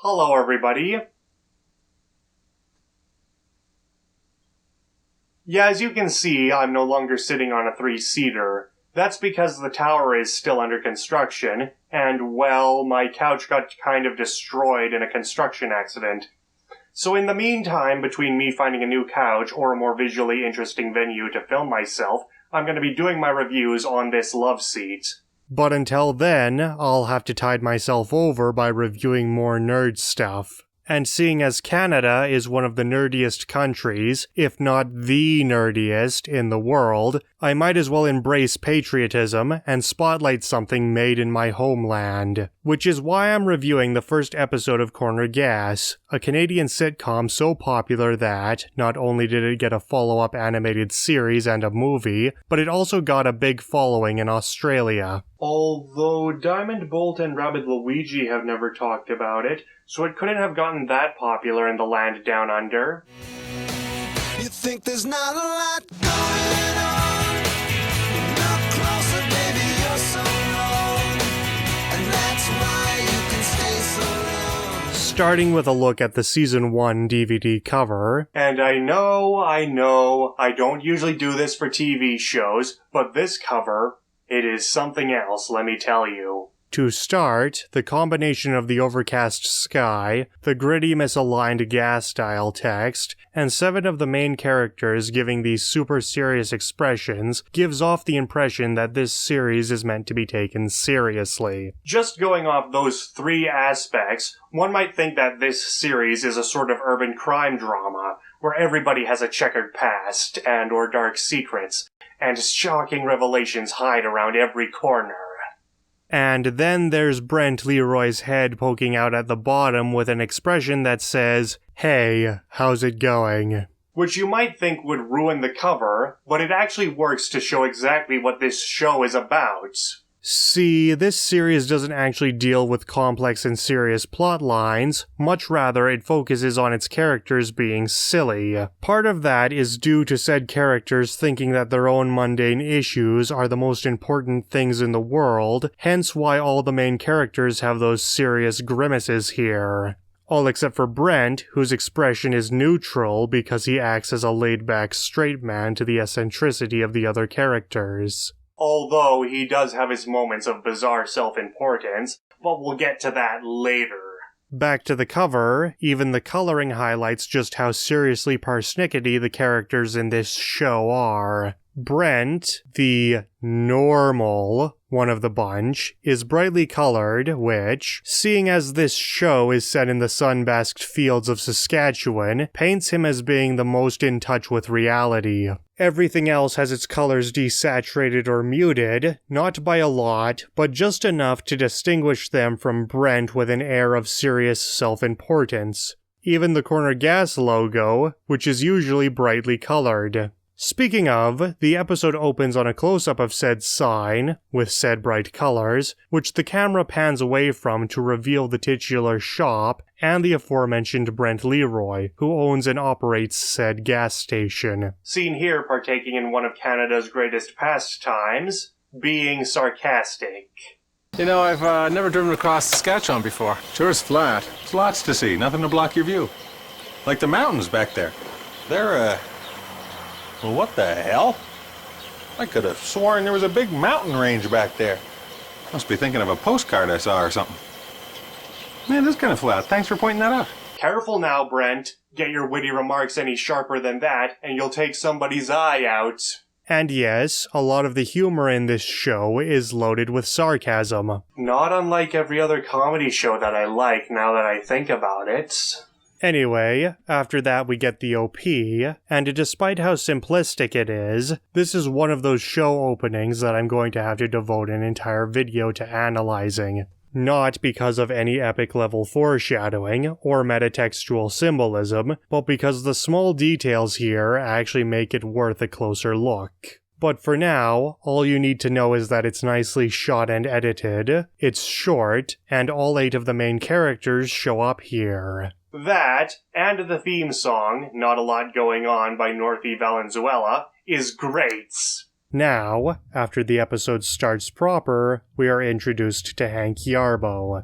Hello, everybody. Yeah, as you can see, I'm no longer sitting on a three-seater. That's because the tower is still under construction, and, well, my couch got kind of destroyed in a construction accident. So in the meantime, between me finding a new couch or a more visually interesting venue to film myself, I'm going to be doing my reviews on this love seat. But until then, I'll have to tide myself over by reviewing more nerd stuff. And seeing as Canada is one of the nerdiest countries, if not the nerdiest, in the world, I might as well embrace patriotism and spotlight something made in my homeland. Which is why I'm reviewing the first episode of Corner Gas, a Canadian sitcom so popular that, not only did it get a follow-up animated series and a movie, but it also got a big following in Australia. Although Diamond Bolt and Rabbit Luigi have never talked about it, so it couldn't have gotten that popular in the land down under. You think there's not a lot going on? Look closer, baby, you're so wrong. And that's why you can stay so long. Starting with a look at the Season 1 DVD cover. And I know, I don't usually do this for TV shows, but this cover, it is something else, let me tell you. To start, the combination of the overcast sky, the gritty misaligned gas-style text, and 7 of the main characters giving these super serious expressions gives off the impression that this series is meant to be taken seriously. Just going off those 3 aspects, one might think that this series is a sort of urban crime drama, where everybody has a checkered past and or dark secrets, and shocking revelations hide around every corner. And then there's Brent Leroy's head poking out at the bottom with an expression that says, "Hey, how's it going?" Which you might think would ruin the cover, but it actually works to show exactly what this show is about. See, this series doesn't actually deal with complex and serious plot lines, much rather it focuses on its characters being silly. Part of that is due to said characters thinking that their own mundane issues are the most important things in the world, hence why all the main characters have those serious grimaces here. All except for Brent, whose expression is neutral because he acts as a laid-back straight man to the eccentricity of the other characters. Although he does have his moments of bizarre self-importance, but we'll get to that later. Back to the cover, even the coloring highlights just how seriously persnickety the characters in this show are. Brent, the normal one of the bunch, is brightly colored, which, seeing as this show is set in the sun-basked fields of Saskatchewan, paints him as being the most in touch with reality. Everything else has its colors desaturated or muted, not by a lot, but just enough to distinguish them from Brent with an air of serious self-importance. Even the Corner Gas logo, which is usually brightly colored. Speaking of, the episode opens on a close-up of said sign, with said bright colors, which the camera pans away from to reveal the titular shop and the aforementioned Brent Leroy, who owns and operates said gas station. Seen here partaking in one of Canada's greatest pastimes, being sarcastic. You know, I've never driven across Saskatchewan before. Sure is flat. There's lots to see, nothing to block your view. Like the mountains back there. They're, well, what the hell? I could have sworn there was a big mountain range back there. Must be thinking of a postcard I saw or something. Man, this is kind of flat. Thanks for pointing that out. Careful now, Brent. Get your witty remarks any sharper than that, and you'll take somebody's eye out. And yes, a lot of the humor in this show is loaded with sarcasm. Not unlike every other comedy show that I like, now that I think about it. Anyway, after that we get the OP, and despite how simplistic it is, this is one of those show openings that I'm going to have to devote an entire video to analyzing. Not because of any epic level foreshadowing or metatextual symbolism, but because the small details here actually make it worth a closer look. But for now, all you need to know is that it's nicely shot and edited, it's short, and all 8 of the main characters show up here. That, and the theme song, Not a Lot Going On by Northie Valenzuela, is great. Now, after the episode starts proper, we are introduced to Hank Yarbo.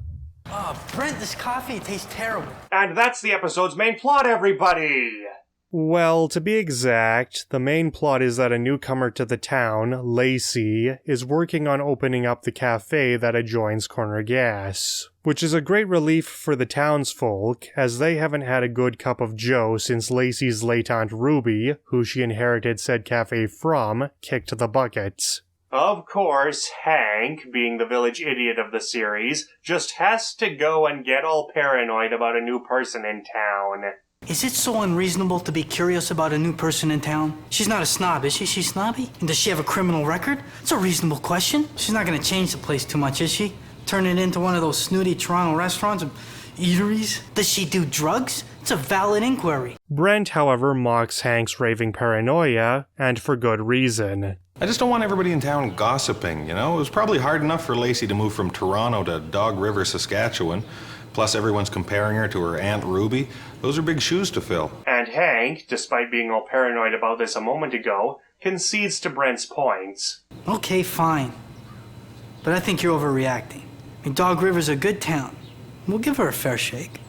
Oh, Brent, this coffee tastes terrible. And that's the episode's main plot, everybody! Well, to be exact, the main plot is that a newcomer to the town, Lacey, is working on opening up the cafe that adjoins Corner Gas, which is a great relief for the townsfolk, as they haven't had a good cup of joe since Lacey's late Aunt Ruby, who she inherited said cafe from, kicked the bucket. Of course, Hank, being the village idiot of the series, just has to go and get all paranoid about a new person in town. Is it so unreasonable to be curious about a new person in town? She's not a snob, is she? She's snobby? And does she have a criminal record? It's a reasonable question. She's not gonna change the place too much, is she? Turn it into one of those snooty Toronto restaurants and eateries? Does she do drugs? It's a valid inquiry. Brent, however, mocks Hank's raving paranoia, and for good reason. I just don't want everybody in town gossiping, you know? It was probably hard enough for Lacey to move from Toronto to Dog River, Saskatchewan. Plus everyone's comparing her to her Aunt Ruby. Those are big shoes to fill. And Hank, despite being all paranoid about this a moment ago, concedes to Brent's points. Okay, fine. But I think you're overreacting. I mean, Dog River's a good town. We'll give her a fair shake.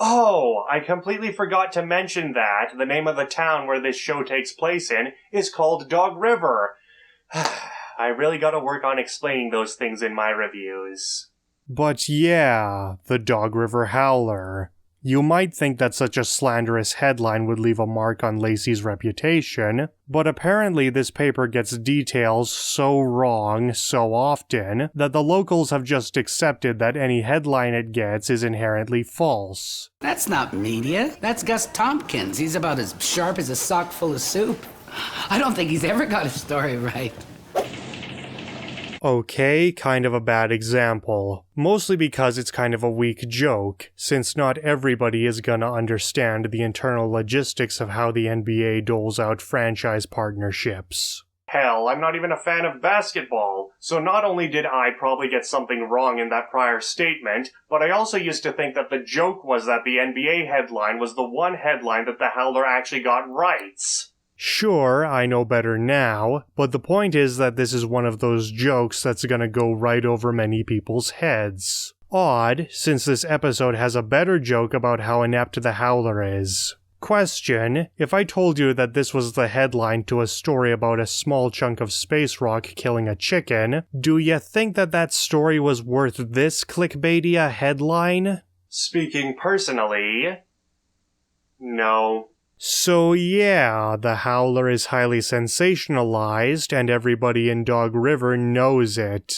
Oh, I completely forgot to mention that the name of the town where this show takes place in is called Dog River. I really gotta work on explaining those things in my reviews. But yeah, the Dog River Howler. You might think that such a slanderous headline would leave a mark on Lacey's reputation, but apparently this paper gets details so wrong so often that the locals have just accepted that any headline it gets is inherently false. That's not media. That's Gus Tompkins. He's about as sharp as a sock full of soup. I don't think he's ever got a story right. Okay, kind of a bad example. Mostly because it's kind of a weak joke, since not everybody is gonna understand the internal logistics of how the NBA doles out franchise partnerships. Hell, I'm not even a fan of basketball, so not only did I probably get something wrong in that prior statement, but I also used to think that the joke was that the NBA headline was the one headline that the Howler actually got right. Sure, I know better now, but the point is that this is one of those jokes that's gonna go right over many people's heads. Odd, since this episode has a better joke about how inept the Howler is. Question, if I told you that this was the headline to a story about a small chunk of space rock killing a chicken, do you think that that story was worth this clickbaity a headline? Speaking personally, no. So yeah, the Howler is highly sensationalized, and everybody in Dog River knows it.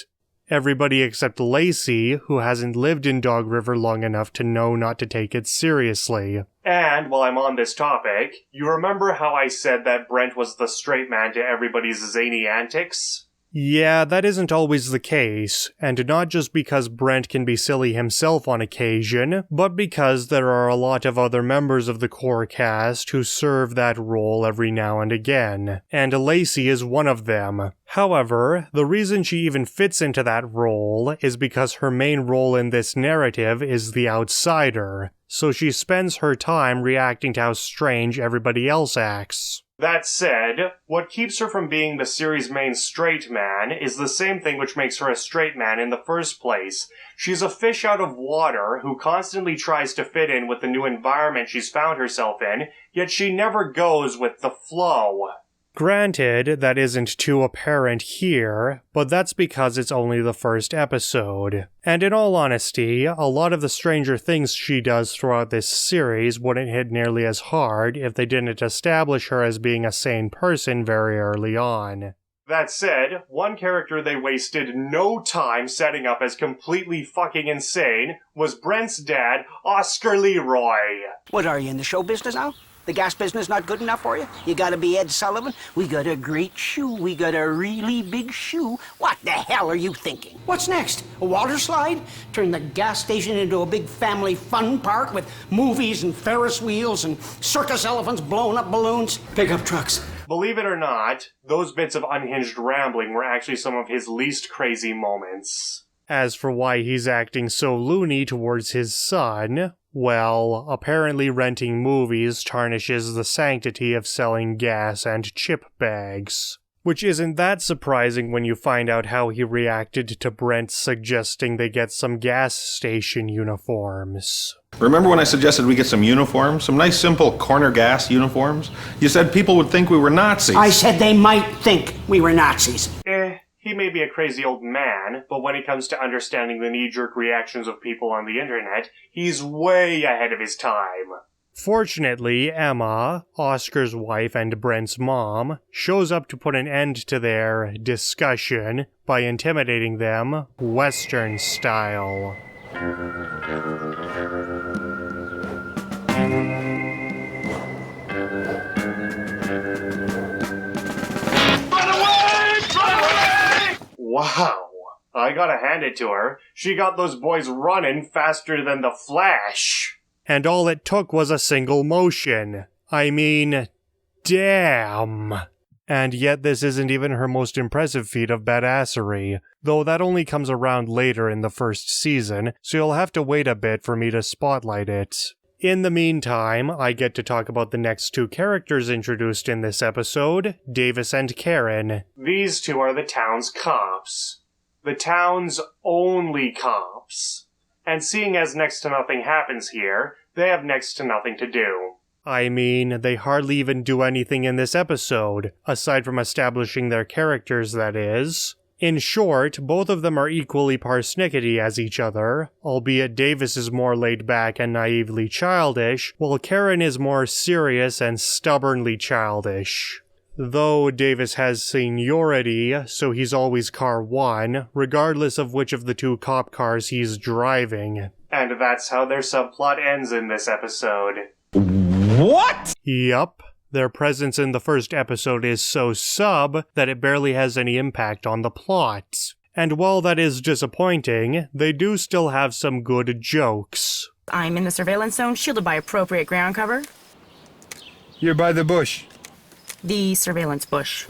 Everybody except Lacey, who hasn't lived in Dog River long enough to know not to take it seriously. And while I'm on this topic, you remember how I said that Brent was the straight man to everybody's zany antics? Yeah, that isn't always the case, and not just because Brent can be silly himself on occasion, but because there are a lot of other members of the core cast who serve that role every now and again, and Lacey is one of them. However, the reason she even fits into that role is because her main role in this narrative is the outsider, so she spends her time reacting to how strange everybody else acts. That said, what keeps her from being the series' main straight man is the same thing which makes her a straight man in the first place. She's a fish out of water who constantly tries to fit in with the new environment she's found herself in, yet she never goes with the flow. Granted, that isn't too apparent here, but that's because it's only the first episode. And in all honesty, a lot of the stranger things she does throughout this series wouldn't hit nearly as hard if they didn't establish her as being a sane person very early on. That said, one character they wasted no time setting up as completely fucking insane was Brent's dad, Oscar Leroy. What are you, in the show business now? The gas business not good enough for you? You gotta be Ed Sullivan? We got a great shoe. We got a really big shoe. What the hell are you thinking? What's next? A water slide? Turn the gas station into a big family fun park with movies and Ferris wheels and circus elephants blowing up balloons? Pickup trucks. Believe it or not, those bits of unhinged rambling were actually some of his least crazy moments. As for why he's acting so loony towards his son, well, apparently renting movies tarnishes the sanctity of selling gas and chip bags. Which isn't that surprising when you find out how he reacted to Brent suggesting they get some gas station uniforms. Remember when I suggested we get some uniforms? Some nice, simple corner gas uniforms? You said people would think we were Nazis. I said they might think we were Nazis. He may be a crazy old man, but when it comes to understanding the knee-jerk reactions of people on the internet, he's way ahead of his time. Fortunately, Emma, Oscar's wife and Brent's mom, shows up to put an end to their discussion by intimidating them Western style. Wow, I gotta hand it to her. She got those boys running faster than the Flash. And all it took was a single motion. I mean, damn. And yet this isn't even her most impressive feat of badassery, though that only comes around later in the first season, so you'll have to wait a bit for me to spotlight it. In the meantime, I get to talk about the next two characters introduced in this episode, Davis and Karen. These two are the town's cops. The town's only cops. And seeing as next to nothing happens here, they have next to nothing to do. I mean, they hardly even do anything in this episode, aside from establishing their characters, that is. In short, both of them are equally persnickety as each other, albeit Davis is more laid back and naively childish, while Karen is more serious and stubbornly childish. Though Davis has seniority, so he's always car 1, regardless of which of the two cop cars he's driving. And that's how their subplot ends in this episode. What? Yup. Their presence in the first episode is so sub that it barely has any impact on the plot. And while that is disappointing, they do still have some good jokes. I'm in the surveillance zone, shielded by appropriate ground cover. You're by the bush. The surveillance bush.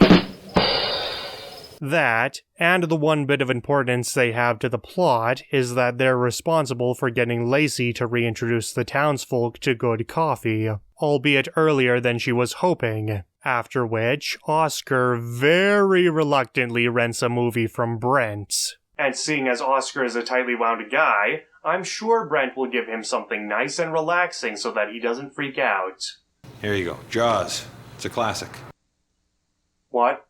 That, and the one bit of importance they have to the plot, is that they're responsible for getting Lacey to reintroduce the townsfolk to good coffee, albeit earlier than she was hoping, after which Oscar very reluctantly rents a movie from Brent. And seeing as Oscar is a tightly wound guy, I'm sure Brent will give him something nice and relaxing so that he doesn't freak out. Here you go. Jaws. It's a classic. What?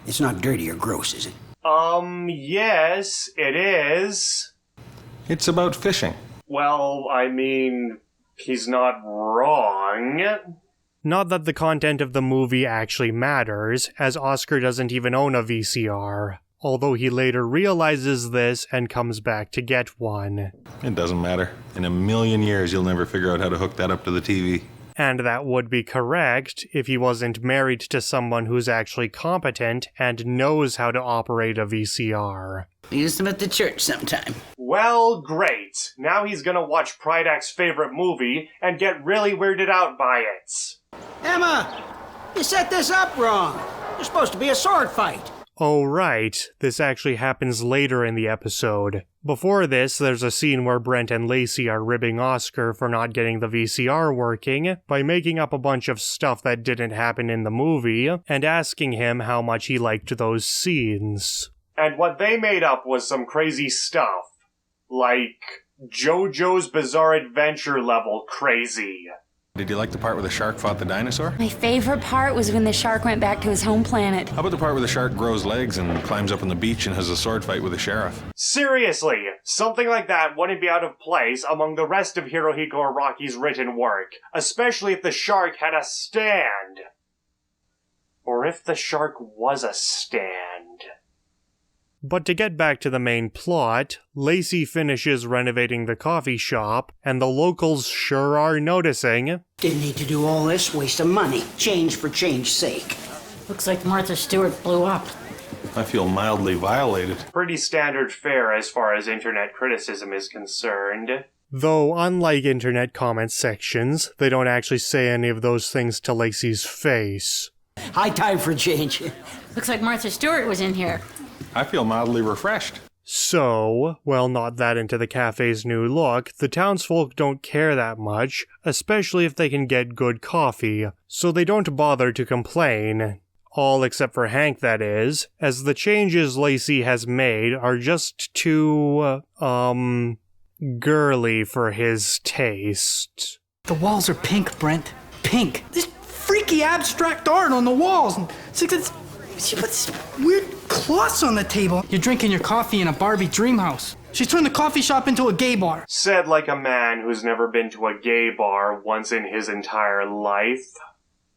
It's not dirty or gross, is it? Yes, it is. It's about fishing. Well, I mean, he's not wrong. Not that the content of the movie actually matters, as Oscar doesn't even own a VCR, although he later realizes this and comes back to get one. It doesn't matter. In a million years, you'll never figure out how to hook that up to the TV. And that would be correct if he wasn't married to someone who's actually competent and knows how to operate a VCR. We use them at the church sometime. Well, great. Now he's gonna watch Prydak's favorite movie and get really weirded out by it. Emma, you set this up wrong. There's supposed to be a sword fight. Oh, right. This actually happens later in the episode. Before this, there's a scene where Brent and Lacey are ribbing Oscar for not getting the VCR working by making up a bunch of stuff that didn't happen in the movie and asking him how much he liked those scenes. And what they made up was some crazy stuff. Like JoJo's Bizarre Adventure level crazy. Did you like the part where the shark fought the dinosaur? My favorite part was when the shark went back to his home planet. How about the part where the shark grows legs and climbs up on the beach and has a sword fight with the sheriff? Seriously, something like that wouldn't be out of place among the rest of Hirohiko Araki's written work, especially if the shark had a stand. Or if the shark was a stand. But to get back to the main plot, Lacey finishes renovating the coffee shop, and the locals sure are noticing. Didn't need to do all this, waste of money. Change for change's sake. Looks like Martha Stewart blew up. I feel mildly violated. Pretty standard fare as far as internet criticism is concerned. Though, unlike internet comment sections, they don't actually say any of those things to Lacey's face. High time for change. Looks like Martha Stewart was in here. I feel mildly refreshed. So, well, not that into the cafe's new look, the townsfolk don't care that much, especially if they can get good coffee, so they don't bother to complain. All except for Hank, that is, as the changes Lacey has made are just too, girly for his taste. The walls are pink, Brent. Pink. This freaky abstract art on the walls. She puts weird cloths on the table. You're drinking your coffee in a Barbie dream house. She's turned the coffee shop into a gay bar. Said like a man who's never been to a gay bar once in his entire life.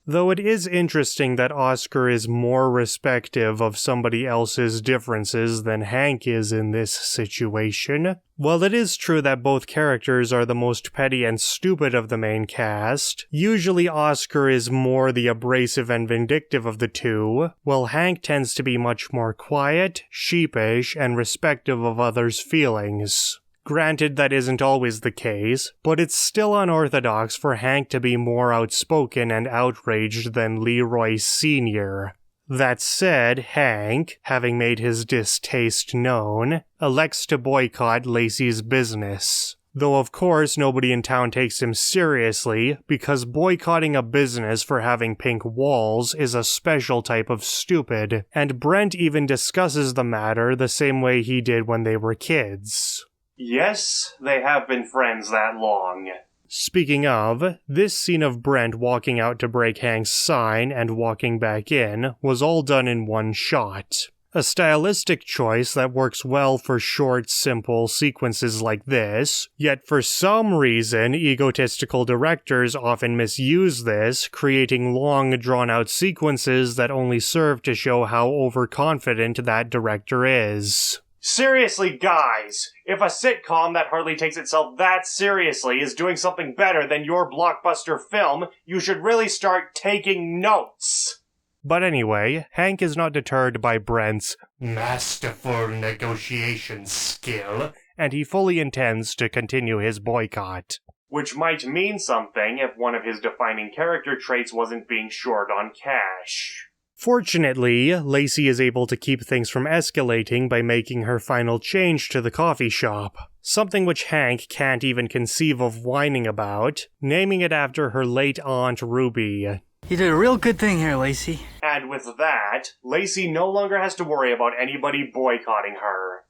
Though it is interesting that Oscar is more respective of somebody else's differences than Hank is in this situation. While it is true that both characters are the most petty and stupid of the main cast, usually Oscar is more the abrasive and vindictive of the two, while Hank tends to be much more quiet, sheepish, and respective of others' feelings. Granted, that isn't always the case, but it's still unorthodox for Hank to be more outspoken and outraged than Leroy Sr. That said, Hank, having made his distaste known, elects to boycott Lacey's business. Though of course nobody in town takes him seriously, because boycotting a business for having pink walls is a special type of stupid, and Brent even discusses the matter the same way he did when they were kids. Yes, they have been friends that long. Speaking of, this scene of Brent walking out to break Hank's sign and walking back in was all done in one shot. A stylistic choice that works well for short, simple sequences like this, yet for some reason egotistical directors often misuse this, creating long, drawn-out sequences that only serve to show how overconfident that director is. Seriously, guys, if a sitcom that hardly takes itself that seriously is doing something better than your blockbuster film, you should really start taking notes. But anyway, Hank is not deterred by Brent's masterful negotiation skill, and he fully intends to continue his boycott. Which might mean something if one of his defining character traits wasn't being short on cash. Fortunately, Lacey is able to keep things from escalating by making her final change to the coffee shop, something which Hank can't even conceive of whining about, naming it after her late aunt Ruby. You did a real good thing here, Lacey. And with that, Lacey no longer has to worry about anybody boycotting her.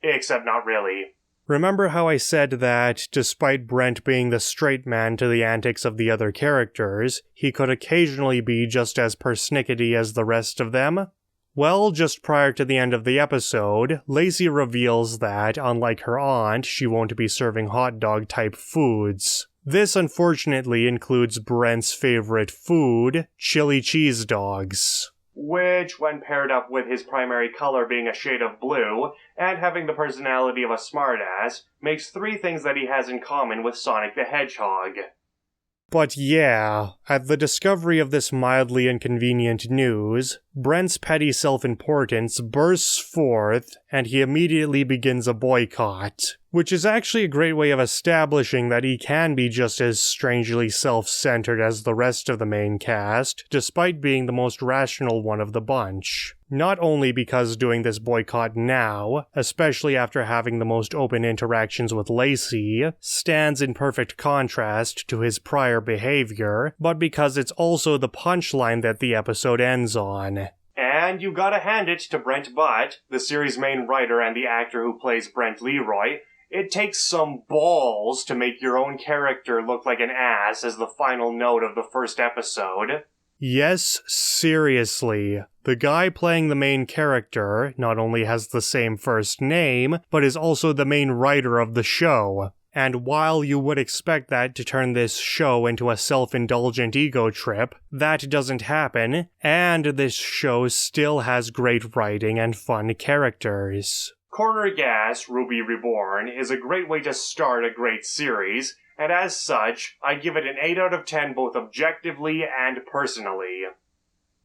Except not really. Remember how I said that, despite Brent being the straight man to the antics of the other characters, he could occasionally be just as persnickety as the rest of them? Well, just prior to the end of the episode, Lacey reveals that, unlike her aunt, she won't be serving hot dog-type foods. This unfortunately includes Brent's favorite food, chili cheese dogs. Which, when paired up with his primary color being a shade of blue, and having the personality of a smartass, makes three things that he has in common with Sonic the Hedgehog. But yeah, at the discovery of this mildly inconvenient news, Brent's petty self-importance bursts forth, and he immediately begins a boycott. Which is actually a great way of establishing that he can be just as strangely self-centered as the rest of the main cast, despite being the most rational one of the bunch. Not only because doing this boycott now, especially after having the most open interactions with Lacey, stands in perfect contrast to his prior behavior, but because it's also the punchline that the episode ends on. And you gotta hand it to Brent Butt, the series' main writer and the actor who plays Brent Leroy. It takes some balls to make your own character look like an ass as the final note of the first episode. Yes, seriously. The guy playing the main character not only has the same first name, but is also the main writer of the show. And while you would expect that to turn this show into a self-indulgent ego trip, that doesn't happen, and this show still has great writing and fun characters. Corner Gas, Ruby Reborn, is a great way to start a great series, and as such, I give it an 8 out of 10 both objectively and personally.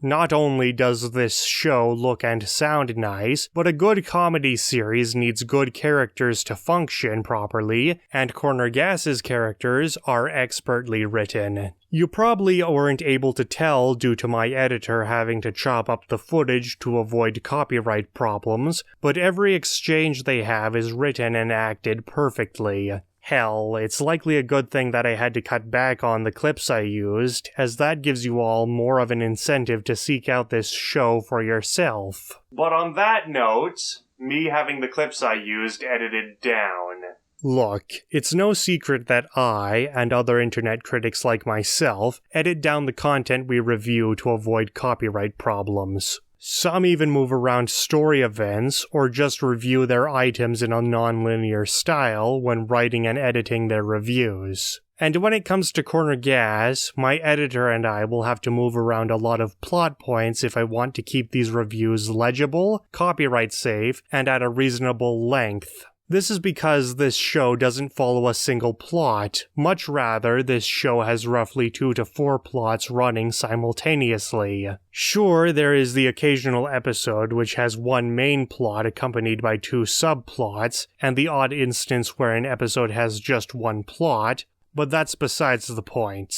Not only does this show look and sound nice, but a good comedy series needs good characters to function properly, and Corner Gas's characters are expertly written. You probably weren't able to tell due to my editor having to chop up the footage to avoid copyright problems, but every exchange they have is written and acted perfectly. Hell, it's likely a good thing that I had to cut back on the clips I used, as that gives you all more of an incentive to seek out this show for yourself. But on that note, me having the clips I used edited down. Look, it's no secret that I, and other internet critics like myself, edit down the content we review to avoid copyright problems. Some even move around story events, or just review their items in a non-linear style when writing and editing their reviews. And when it comes to Corner Gas, my editor and I will have to move around a lot of plot points if I want to keep these reviews legible, copyright safe, and at a reasonable length. This is because this show doesn't follow a single plot. Much rather, this show has roughly 2 to 4 plots running simultaneously. Sure, there is the occasional episode which has one main plot accompanied by 2 subplots, and the odd instance where an episode has just one plot, but that's besides the point.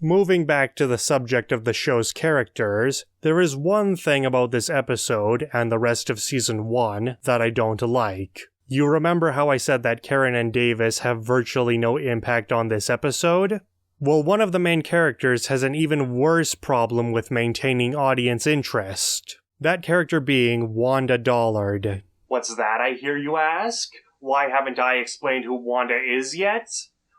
Moving back to the subject of the show's characters, there is one thing about this episode and the rest of Season 1 that I don't like. You remember how I said that Karen and Davis have virtually no impact on this episode? Well, one of the main characters has an even worse problem with maintaining audience interest. That character being Wanda Dollard. What's that, I hear you ask? Why haven't I explained who Wanda is yet?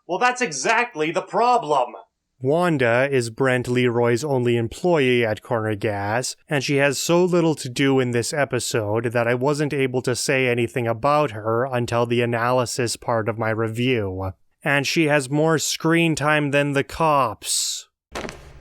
Well, that's exactly the problem! Wanda is Brent Leroy's only employee at Corner Gas, and she has so little to do in this episode that I wasn't able to say anything about her until the analysis part of my review. And she has more screen time than the cops.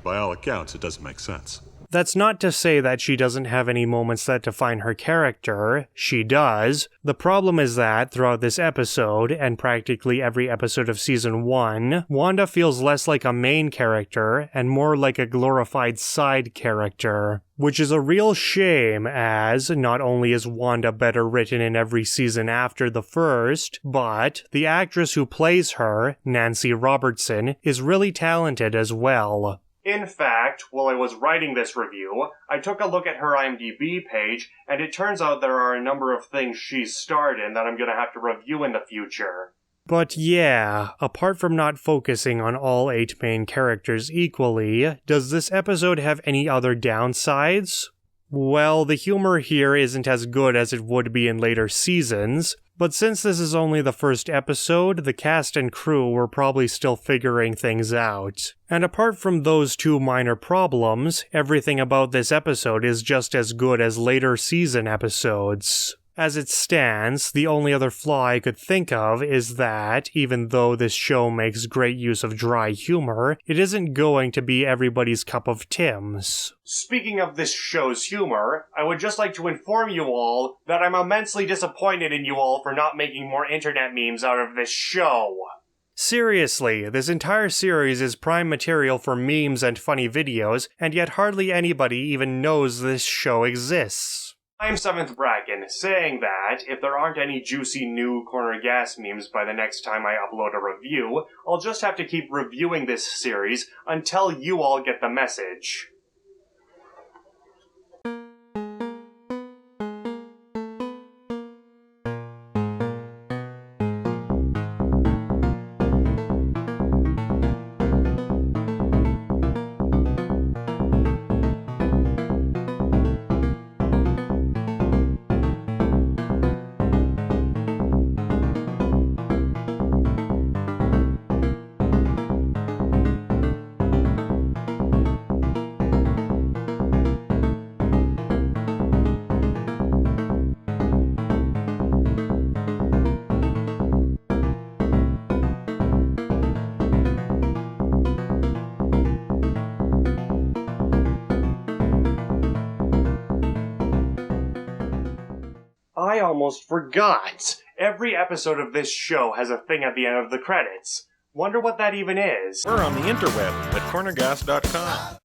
By all accounts, it doesn't make sense. That's not to say that she doesn't have any moments that define her character. She does. The problem is that, throughout this episode, and practically every episode of Season 1, Wanda feels less like a main character, and more like a glorified side character. Which is a real shame, as not only is Wanda better written in every season after the first, but the actress who plays her, Nancy Robertson, is really talented as well. In fact, while I was writing this review, I took a look at her IMDb page, and it turns out there are a number of things she's starred in that I'm gonna have to review in the future. But yeah, apart from not focusing on all 8 main characters equally, does this episode have any other downsides? Well, the humor here isn't as good as it would be in later seasons, but since this is only the first episode, the cast and crew were probably still figuring things out. And apart from those 2 minor problems, everything about this episode is just as good as later season episodes. As it stands, the only other flaw I could think of is that, even though this show makes great use of dry humor, it isn't going to be everybody's cup of Tim's. Speaking of this show's humor, I would just like to inform you all that I'm immensely disappointed in you all for not making more internet memes out of this show. Seriously, this entire series is prime material for memes and funny videos, and yet hardly anybody even knows this show exists. I'm 7th Bracken, saying that, if there aren't any juicy new Corner Gas memes by the next time I upload a review, I'll just have to keep reviewing this series until you all get the message. I almost forgot! Every episode of this show has a thing at the end of the credits. Wonder what that even is. We're on the interweb at cornergas.com.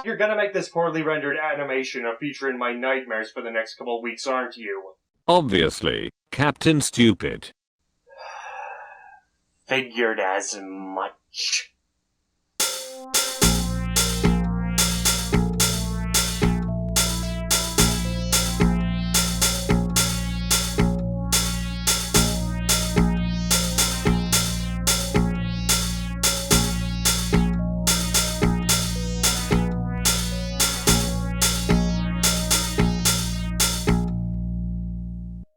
You're gonna make this poorly rendered animation a feature in my nightmares for the next couple weeks, aren't you? Obviously, Captain Stupid. Figured as much.